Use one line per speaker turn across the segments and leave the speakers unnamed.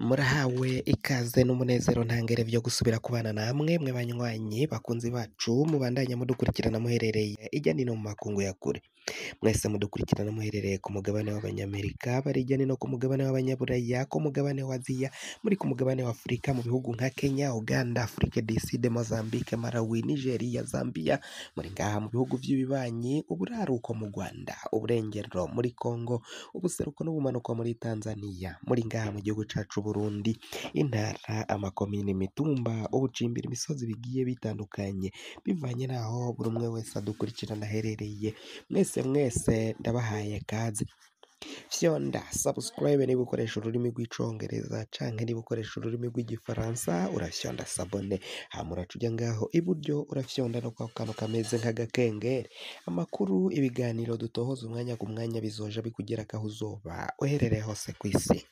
Murahawe ikaze n'umunezero ntangere vyo gusubira kubana namwe mwe banywanyi bakunzi bacu mubandanya mudukurikirana muherereye irya nino mu makungu ya kure. Mwese mudukurikirana muherereye ku mugabane w'abanyamerika, bari irya nino ku mugabane w'abanyaburaya, ku mugabane wa Aziya, muri ku mugabane wa Afurika mu bihugu nka Kenya, Uganda, Afrique du Sud, Mozambique, Malawi, Nigeria, Zambia, muri ngaha mu bihugu vy'ibibanyi, uburaruko mu Rwanda, uburengero muri Congo, ubuseruko n'ubumanuko muri Tanzania, muri ngaha mu gihugu cacu Burundi, intara, amakomine, imitumba, ubucimbira, imisozi bigiye bitandukanye bivanye naho buri umwe wese adukurikirana aherereye. Mwese ndabahaye kaze. Fyonda subscribe niba ukoresha ururimi rw'icongereza canke niba ukoresha ururimi rw'igifaransa urafyonda sabone, hama uraca uja ngaho iburyo urafyonda no kwa kantu kameze nk'agakengeri. Amakuru, ibiganiro dutohoza umwanya ku mwanya bizoja bikugerako aho uzoba uherereye hose kw'isi.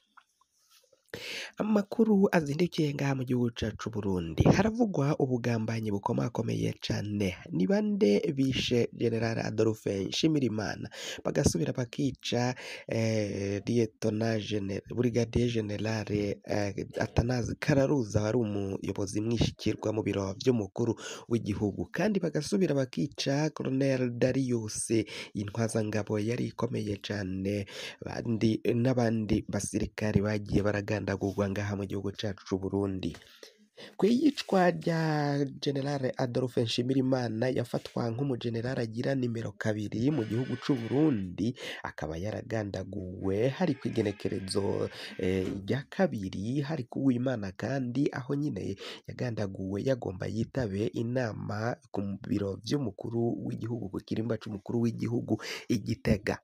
Amakuru azindukiye ngaha mu gihugu cacu Burundi, haravugwa ubugambanyi bukomakomeye cane. Ni bande bishe General Adolphe Nshimirimana bagasubira bakica Brigadier General Atanazi Kararuza wari umuyobozi mwishikirwa mu biro vy'umukuru w'igihugu, kandi bagasubira bakica Colonel Darius intwazangabo yari ikomeye cane, n'abandi basirikari bagiye baragandagurwa ngaha mu gihugu cacu Burundi. Kw'iyicwa rya General Adolphe Nshimirimana yafatwa nk'umugenerali agira nimero 2 mu gihugu c'u Burundi, akaba yaragandaguwe hari kw'igenekerezo rya kabiri hari kuw'Imana, kandi aho nyine yagandaguwe yagomba yitabe inama ku biro vy'umukuru w'igihugu, ku kirimba c'umukuru w'igihugu i Gitega.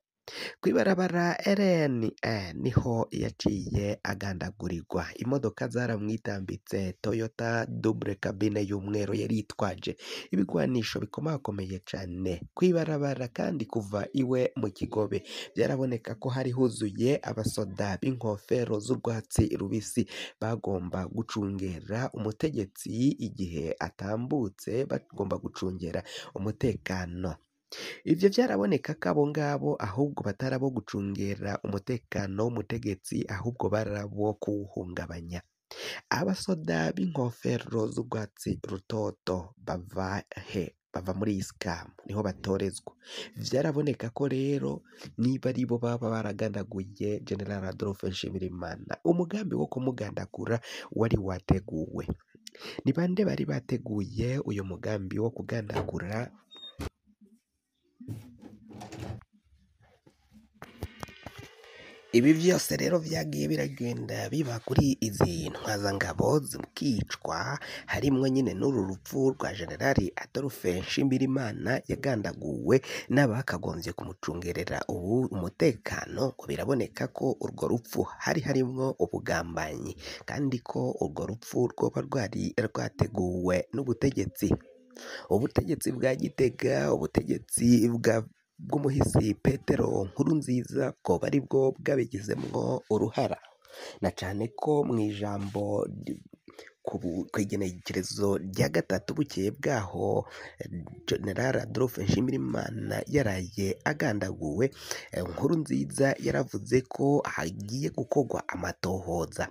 Kw'ibarabara RN niho yaciye agandagurirwa. Imodoka zaramwitambitse, Toyota double cabine y'umweru yari itwaje ibigwanisho bikomakomeye cane. Kw'ibarabara kandi kuva iwe mu Kigobe byaraboneka ko hari huzuye abasoda b'inkofero z'urwatsi rubisi bagomba gucungera umutegetsi igihe atambutse, bagomba gucungera umutekano. Ivyo vyaraboneka ko abo ngabo ahubwo batarabo gucungera umutekano w'umutegetsi, ahubwo barabo kuwuhungabanya. Abasoda b'inkofero z'urwatsi rutoto bava he? Bava muri Iscam, niho batorezwa. Vyaraboneka ko rero niba aribo baba baragandaguye General Adolphe Nshimirimana, umugambi wo kumugandagura wari wateguwe. Ni bande bari bateguye uyu mugambi wo kugandagura? Ibi vyose rero vyagiye biragenda biba kuri izi ntwazangabo zikicwa, harimwo nyine n'uru rupfu rwa Generali Adolphe Nshimirimana yagandaguwe n'abakagombye kumucungerera ubu umutekano. Biraboneka ko urwo rupfu harimwo ubugambanyi, kandi ko urwo rupfu rwoba rwari rwateguwe n'ubutegetsi bwa Gitega, ubutegetsi bw'umuhisi Petero Nkurunziza bwoba ari bwo bwabigizemwo uruhara, na cane ko mw'ijambo kw'igenekerezo rya gatatu bukeye bwaho General Adolphe Nshimirimana yaraye agandaguwe, Nkurunziza yaravuze ko hagiye gukorwa amatohoza.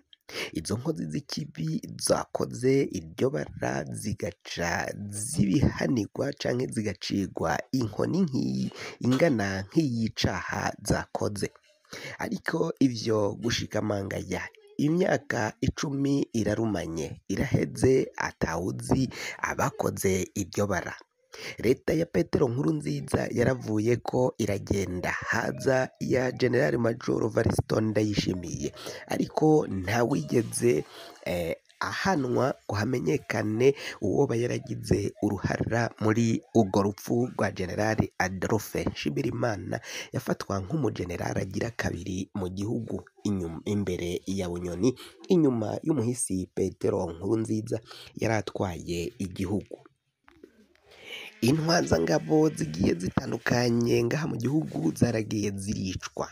Izo nkozi z'ikibi zakoze iryo bara zigaca zibihanirwa canke zigacigwa inkoni ingana nk'iyicaha zakoze. Ariko ivyo gushikamangaya imyaka 10 irarumanye iraheze atawuzi abakoze iryo bara. Leta ya Petero Nkurunziza yaravuye ko iragenda, haza ya General Major Variston Ndayishimiye, ariko ntawigeze ahanwa ngo hamenyekane uwoba yaragize uruhara muri urwo rupfu rwa General Adolphe Nshimirimana yafatwa nk'umugenerali agira 2 mu gihugu, imbere ya Bunyoni, inyuma y'umuhisi Petero Nkurunziza yaratwaye igihugu. Intwazangabo zigiye zitandukanye ngaha mu gihugu zaragiye ziricwa.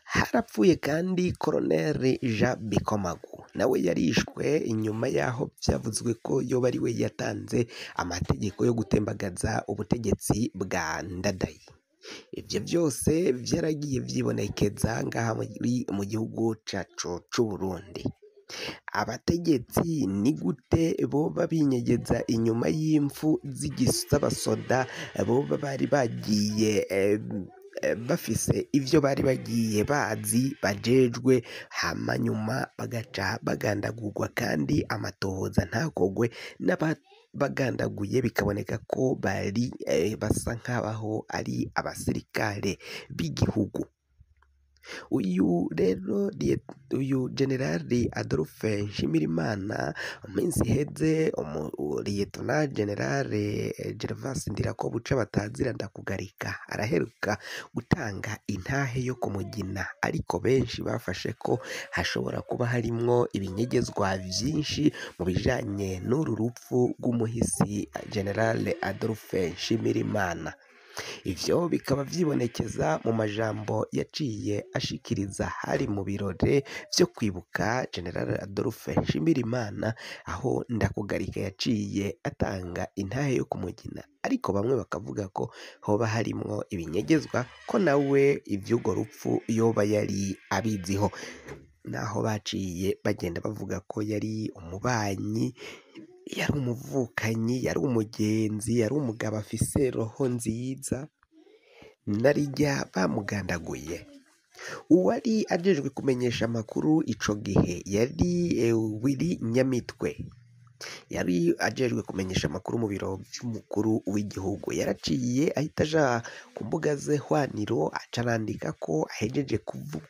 Harapfuye kandi Colonel Jean Bikomagu, nawe yarishwe inyuma yaho vyavuzwe ko yoba ari we yatanze amategeko yo gutembagaza ubutegetsi bwa Ndadaye. Ivyo vyose vyaragiye vyibonekeza ngaha mu gihugu cacu c'Uburundi. Abategetsi ni gute boba binyegeza inyuma y'impfu z'abasoda boba bari bagiye bafise ivyo bari bagiye bazi bajejwe, hama nyuma bagaca bagandagurwa kandi amatohoza ntakogwe, n'abagandaguye bikaboneka ko bari basa nk'abaho ari abasirikare b'igihugu. Uyu rero uyu Generali Adolphe Nshimirimana mu minsi iheze Liyetona Generale Gervas Ndirakobuca batazira Ndakugarika araheruka gutanga intahe yo kumugina, ariko benshi bafashe ko hashobora kuba harimwo ibinyegezwa vyinshi mu bijanye n'uru rupfu rw'umuhisi Generale Adolphe Nshimirimana. Ivyo bikaba vyibonekeza mu majambo yaciye ashikiriza hari mu birori vyo kwibuka General Adolphe Nshimirimana, aho Ndakugarika yaciye atanga intahe yo kumugina, ariko bamwe bakavuga ko hoba harimwo ibinyegezwa, ko nawe ivy'urwo rupfu yoba yari abiziho, naho baciye bagenda bavuga ko yari umubanyi, yari umuvukanyi, yari umugenzi, yari umugabo afise roho nziza, narirya bamugandaguye. Uwari ajejwe kumenyesha amakuru ico gihe yari Willy Nyamitwe, yari ajejwe kumenyesha amakuru mu biro vy'umukuru w'igihugu. Yaraciye ahita aja ku mbuga ze hwaniro aca arandika ko ahejeje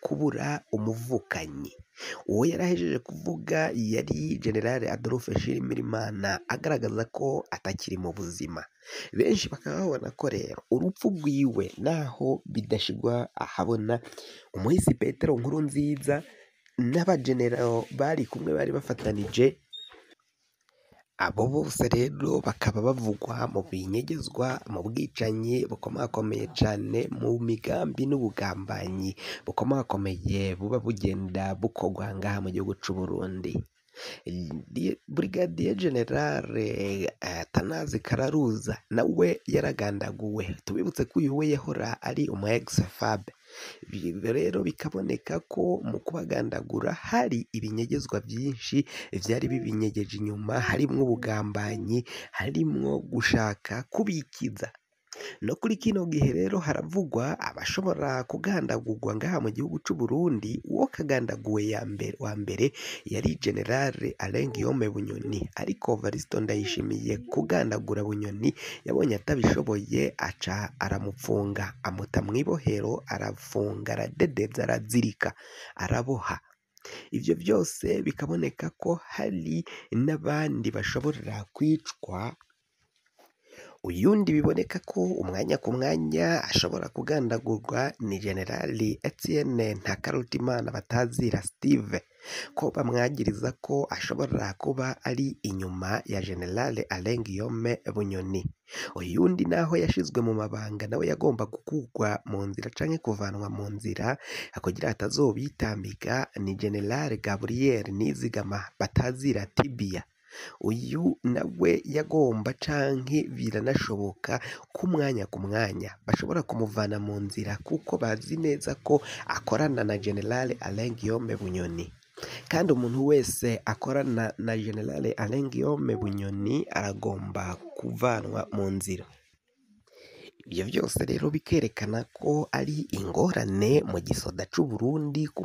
kubura umuvukanyi. Uwo yarahejeje kuvuga yari General Adolphe Nshimirimana, agaragaza ko atakiri mu buzima. Benshi bakaba babona ko rero urupfu rwiwe naho bidashigwa ahabona, umuhisi Petero Nkurunziza n'abagenerali bari kumwe bari bafatanije, abo bose rero bakaba bavugwa mu binyegezwa, mu bwicanyi bukomakomeye cane, mu migambi n'ubugambanyi bukomakomeye buba bugenda bukorwa ngaha mu gihugu c'Uburundi. Brigadier Generale Atanazi Kararuza nawe yaragandaguwe. Tubibutse ko uyu we yahora ari umu ex-FAB. Rero bikaboneka ko mu kubagandagura hari ibinyegezwa vyinshi vyari bibinyegeje inyuma, harimwo ubugambanyi, harimwo gushaka kubikiza. No kuri kino gihe rero haravugwa abashobora kugandagurwa ngaha mu gihugu c'Uburundi. Uwo kagandaguwe wa mbere yari Generale Alain Guillaume Bunyoni, ariko Evaristo Ndayishimiye kugandagura Bunyoni yabonye atabishoboye, aca aramupfunga, amuta mw'ibohero, arafunga, aradedeza, arazirika, araboha. Ivyo vyose bikaboneka ko hari n'abandi bashobora kwicwa. Uyundi biboneka ko umwanya ku mwanya ashobora kugandagurwa ni Generali Etienne Ntakarutimana batazira Steve, ko bamwagiriza ko ashobora kuba ari inyuma ya Generale Alain Guillaume Bunyoni. Uyundi naho yashizwe mu mabanga nawe yagomba gukurwa mu nzira canke kuvanwa mu nzira kugira atazobitambika ni Generale Gabriel Nizigama batazira Tibia. Uyu nawe yagomba canke biranashoboka ku mwanya bashobora kumuvana mu nzira, kuko bazi neza ko akorana na Generale Alain Guillaume Bunyoni, kandi umuntu wese akorana na Generale Alain Guillaume Bunyoni aragomba kuvanwa mu nzira. Ivyo vyose rero bikerekana ko ari ingorane mu gisoda c'Uburundi, ku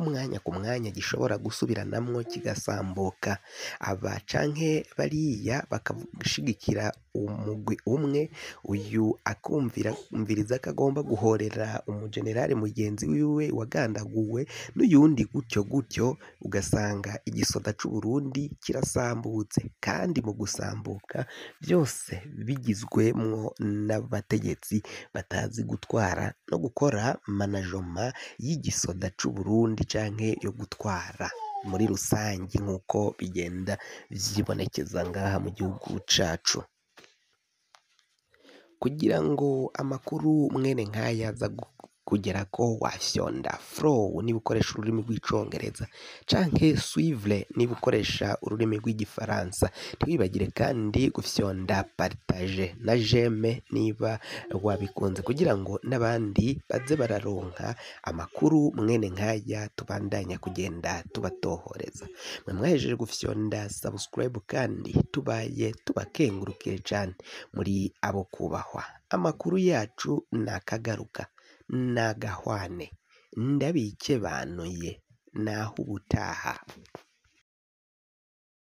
mwanya gishobora gusubiranamwo kigasambuka, aba canke bariya bakashigikira umugwi umwe, uyu akumviriza ko agomba guhorera umugenerali mugenzi wiwe wagandaguwe, n'uyundi gutyo ugasanga igisoda c'Uburundi kirasambutse, kandi mu gusambuka byose bigizwemwo n'abategetsi batazi gutwara no gukora manajoma y'igisoda c'Uburundi canke yo gutwara muri rusangi, nk'uko bigenda vyibonekeza ngaha mu gihugu cacu. Kugira ngo amakuru mwene nk'aya aza kugerako wafyonda follow niba ukoresha ururimi rw'icongereza canke suivre niba ukoresha ururimi rw'igifaransa. Ntiwibagire kandi gufyonda partage na j'aime niba wabikunze kugira ngo n'abandi baze bararonka amakuru mwene nk'aya tubandanya kugenda tubatohoreza. Mwe mwahejeje gufyonda subscribe kandi tubaye tubakengurukiye cane muri abo kubahwa. Amakuru yacu nakagaruka nagahwane ndabikebanuye naho ubutaha.